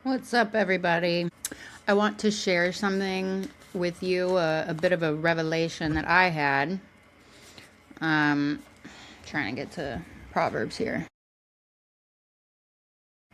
What's up, everybody? I want to share something with you, a bit of a revelation that I had. Trying to get to Proverbs here.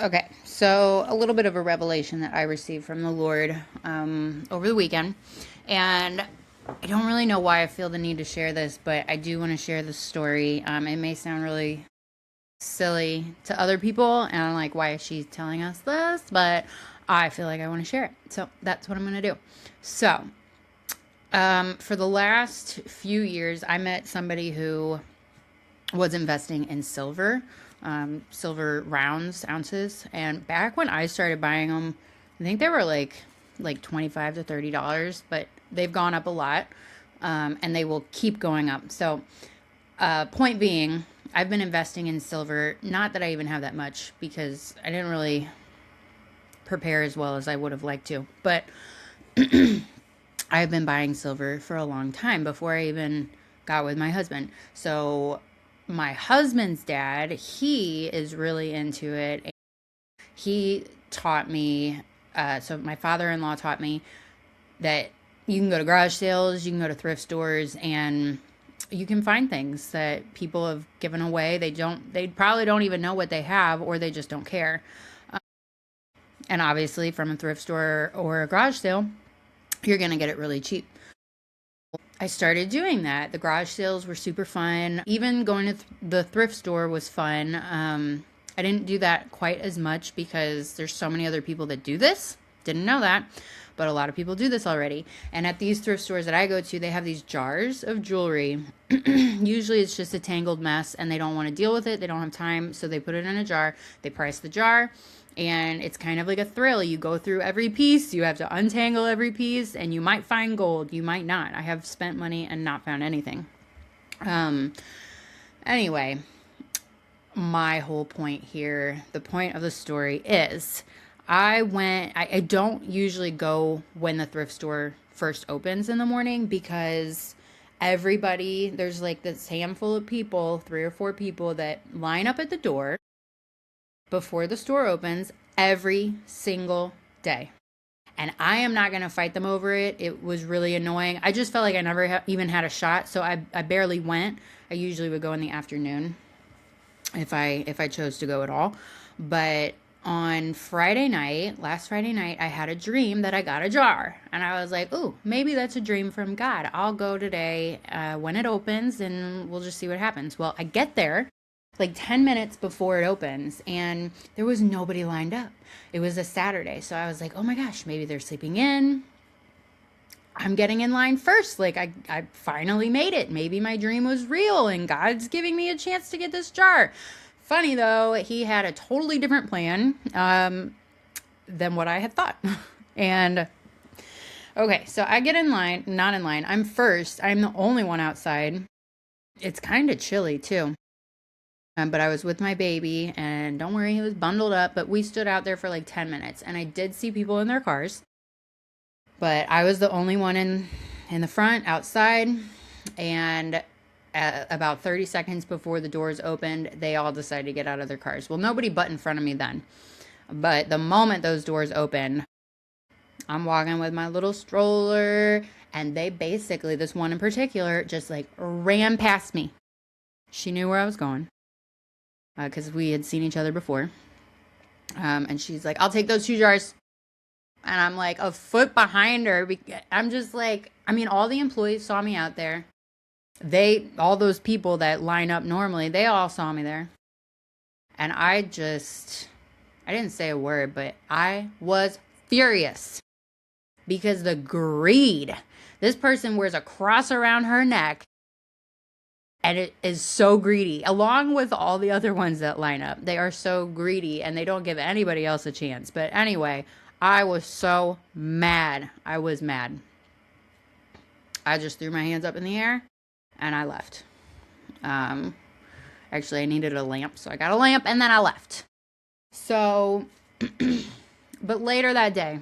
Okay, so a little bit of a revelation that I received from the Lord over the weekend. And I don't really know why I feel the need to share this, but I do want to share this story. It may sound really silly to other people, and I'm like, why is she telling us this? But I feel like I want to share it. So that's what I'm going to do. So, for the last few years, I met somebody who was investing in silver, silver rounds, ounces. And back when I started buying them, I think they were like $25 to $30, but they've gone up a lot, and they will keep going up. So, point being, I've been investing in silver. Not that I even have that much because I didn't really prepare as well as I would have liked to, but I've been buying silver for a long time before I even got with my husband. So my husband's dad, he is really into it. He taught me, so my father-in-law taught me that you can go to garage sales, you can go to thrift stores, and you can find things that people have given away. They probably don't even know what they have, or they just don't care. And obviously, from a thrift store or a garage sale, you're going to get it really cheap. I started doing that. The garage sales were super fun. Even going to the thrift store was fun. I didn't do that quite as much because there's so many other people that do this. Didn't know that, but a lot of people do this already. And at these thrift stores that I go to, they have these jars of jewelry. Usually it's just a tangled mess and they don't want to deal with it. They don't have time, so they put it in a jar. They price the jar, and it's kind of like a thrill. You go through every piece, you have to untangle every piece, and you might find gold, you might not. I have spent money and not found anything. Anyway, my whole point here, the point of the story is I don't usually go when the thrift store first opens in the morning because there's like this handful of people, 3 or 4 people that line up at the door before the store opens every single day. And I am not going to fight them over it. It was really annoying. I just felt like I never even had a shot, so I barely went. I usually would go in the afternoon if I chose to go at all. But on last Friday night, I had a dream that I got a jar. And I was like, ooh, maybe that's a dream from God. I'll go today when it opens and we'll just see what happens. Well, I get there like 10 minutes before it opens and there was nobody lined up. It was a Saturday. So I was like, oh my gosh, maybe they're sleeping in. I'm getting in line first. Like, I finally made it. Maybe my dream was real and God's giving me a chance to get this jar. Funny though, he had a totally different plan than what I had thought. And okay, so I get in line, not in line. I'm first. I'm the only one outside. It's kind of chilly too. But I was with my baby, and don't worry, he was bundled up. But we stood out there for like 10 minutes, and I did see people in their cars. But I was the only one in the front outside, and about 30 seconds before the doors opened, they all decided to get out of their cars. Well, nobody but in front of me then. But the moment those doors opened, I'm walking with my little stroller, and they basically, this one in particular, just like ran past me. She knew where I was going because we had seen each other before. And she's like, I'll take those 2 jars. And I'm like a foot behind her. I'm just like, I mean, all the employees saw me out there. All those people that line up normally, they all saw me there. And I didn't say a word, but I was furious because the greed. This person wears a cross around her neck and it is so greedy, along with all the other ones that line up. They are so greedy and they don't give anybody else a chance. But anyway, I was so mad. I was mad. I just threw my hands up in the air and I left. Actually, I needed a lamp, so I got a lamp and then I left. So, but later that day,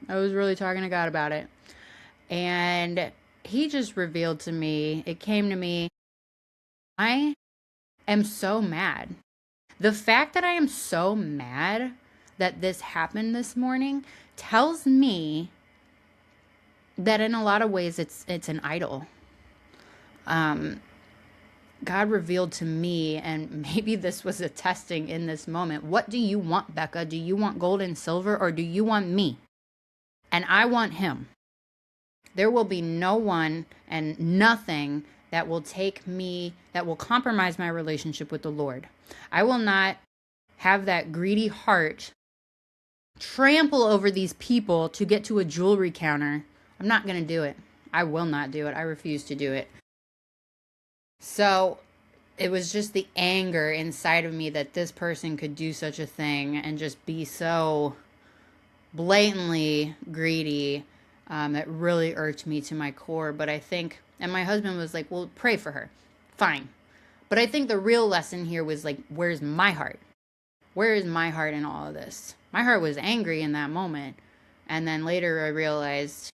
I was really talking to God about it. And he just revealed to me, it came to me, I am so mad. The fact that I am so mad that this happened this morning tells me that in a lot of ways it's an idol. God revealed to me, and maybe this was a testing in this moment. What do you want, Becca? Do you want gold and silver, or do you want me? And I want him. There will be no one and nothing that will take me, that will compromise my relationship with the Lord. I will not have that greedy heart trample over these people to get to a jewelry counter. I'm not going to do it. I will not do it. I refuse to do it. So it was just the anger inside of me that this person could do such a thing and just be so blatantly greedy. It really irked me to my core. But I think, and my husband was like, well, pray for her. Fine. But I think the real lesson here was like, where's my heart? Where is my heart in all of this? My heart was angry in that moment. And then later I realized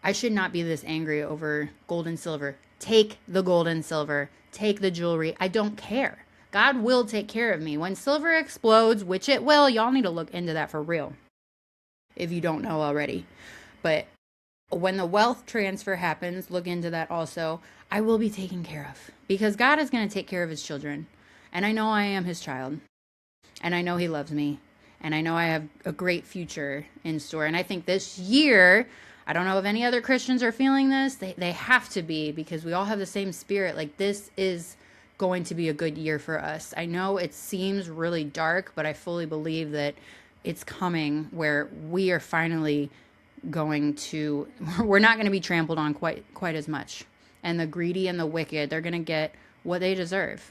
I should not be this angry over gold and silver. Take the gold and silver. Take the jewelry. I don't care. God will take care of me. When silver explodes, which it will, y'all need to look into that for real, if you don't know already. But when the wealth transfer happens, look into that also. I will be taken care of because God is going to take care of his children. And I know I am his child. And I know he loves me. And I know I have a great future in store. And I think this year, I don't know if any other Christians are feeling this. They have to be, because we all have the same spirit. Like, this is going to be a good year for us. I know it seems really dark, but I fully believe that it's coming where we are finally going to, we're not going to be trampled on quite as much. And the greedy and the wicked, they're going to get what they deserve.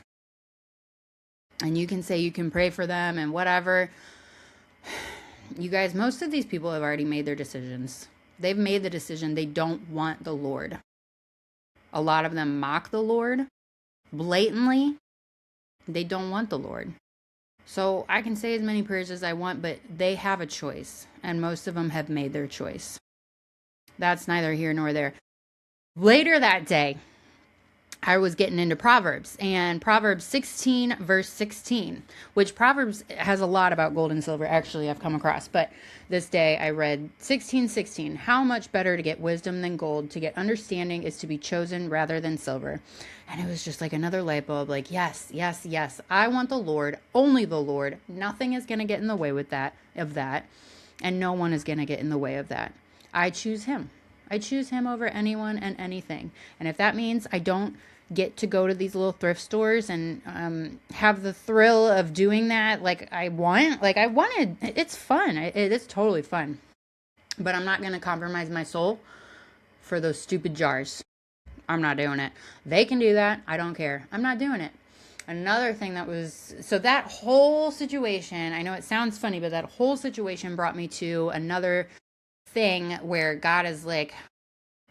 And you can say you can pray for them and whatever. You guys, most of these people have already made their decisions. They've made the decision they don't want the Lord. A lot of them mock the Lord blatantly. They don't want the Lord. So I can say as many prayers as I want, but they have a choice. And most of them have made their choice. That's neither here nor there. Later that day, I was getting into Proverbs, and Proverbs 16 verse 16, which Proverbs has a lot about gold and silver, actually, I've come across. But this day I read 16:16, how much better to get wisdom than gold, to get understanding is to be chosen rather than silver. And it was just like another light bulb, like, yes, yes, yes, I want the Lord, only the Lord. Nothing is going to get in the way of that, and no one is going to get in the way of that. I choose him. I choose him over anyone and anything. And if that means I don't get to go to these little thrift stores and have the thrill of doing that like I wanted, it's fun. It's totally fun. But I'm not going to compromise my soul for those stupid jars. I'm not doing it. They can do that. I don't care. I'm not doing it. Another thing that was, so that whole situation, I know it sounds funny, but that whole situation brought me to another thing where God is like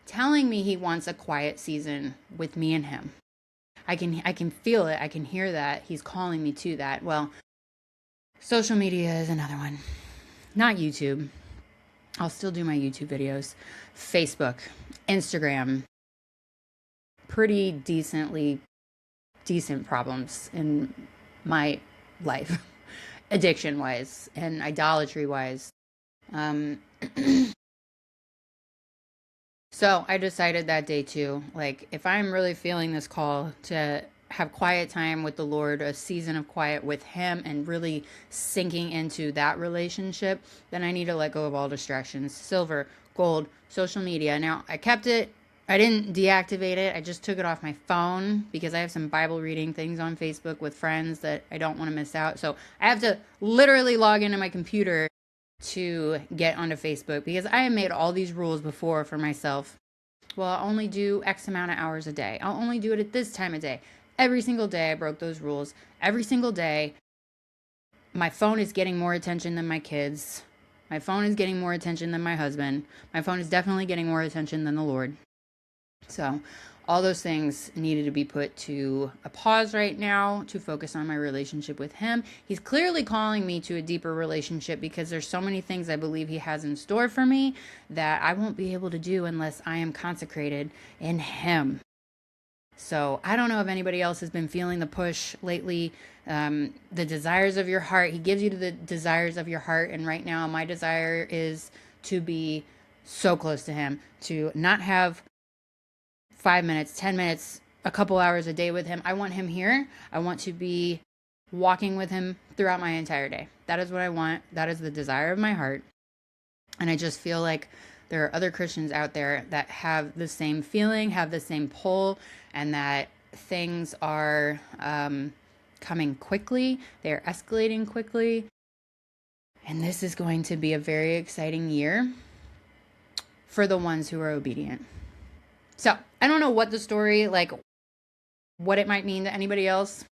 telling me he wants a quiet season with me and him. I can feel it. I can hear that. He's calling me to that. Well, social media is another one. Not YouTube. I'll still do my YouTube videos. Facebook, Instagram. Pretty decent problems in my life. Addiction-wise and idolatry-wise. So I decided that day too, like, if I'm really feeling this call to have quiet time with the Lord, a season of quiet with him, and really sinking into that relationship, then I need to let go of all distractions. Silver, gold, social media. Now, I kept it. I didn't deactivate it. I just took it off my phone because I have some Bible reading things on Facebook with friends that I don't want to miss out. So I have to literally log into my computer to get onto Facebook because I have made all these rules before for myself. Well, I'll only do X amount of hours a day. I'll only do it at this time of day. Every single day I broke those rules. Every single day my phone is getting more attention than my kids. My phone is getting more attention than my husband. My phone is definitely getting more attention than the Lord. So all those things needed to be put to a pause right now to focus on my relationship with him. He's clearly calling me to a deeper relationship because there's so many things I believe he has in store for me that I won't be able to do unless I am consecrated in him. So I don't know if anybody else has been feeling the push lately. The desires of your heart. He gives you the desires of your heart. And right now, my desire is to be so close to him, to not have 5 minutes, 10 minutes, a couple hours a day with him. I want him here. I want to be walking with him throughout my entire day. That is what I want. That is the desire of my heart. And I just feel like there are other Christians out there that have the same feeling, have the same pull, and that things are coming quickly. They're escalating quickly. And this is going to be a very exciting year for the ones who are obedient. So I don't know what the story, like what it might mean to anybody else,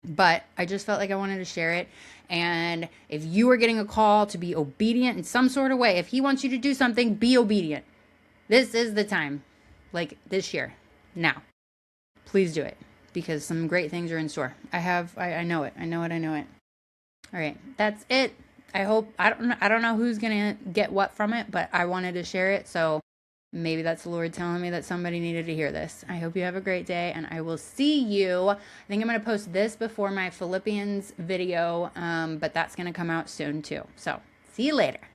but I just felt like I wanted to share it. And if you are getting a call to be obedient in some sort of way, if he wants you to do something, be obedient. This is the time, like this year, now. Please do it, because some great things are in store. I know it. I know it. All right, that's it. I don't know who's gonna get what from it, but I wanted to share it. So maybe that's the Lord telling me that somebody needed to hear this. I hope you have a great day, and I will see you. I think I'm going to post this before my Philippians video, but that's going to come out soon too. So see you later.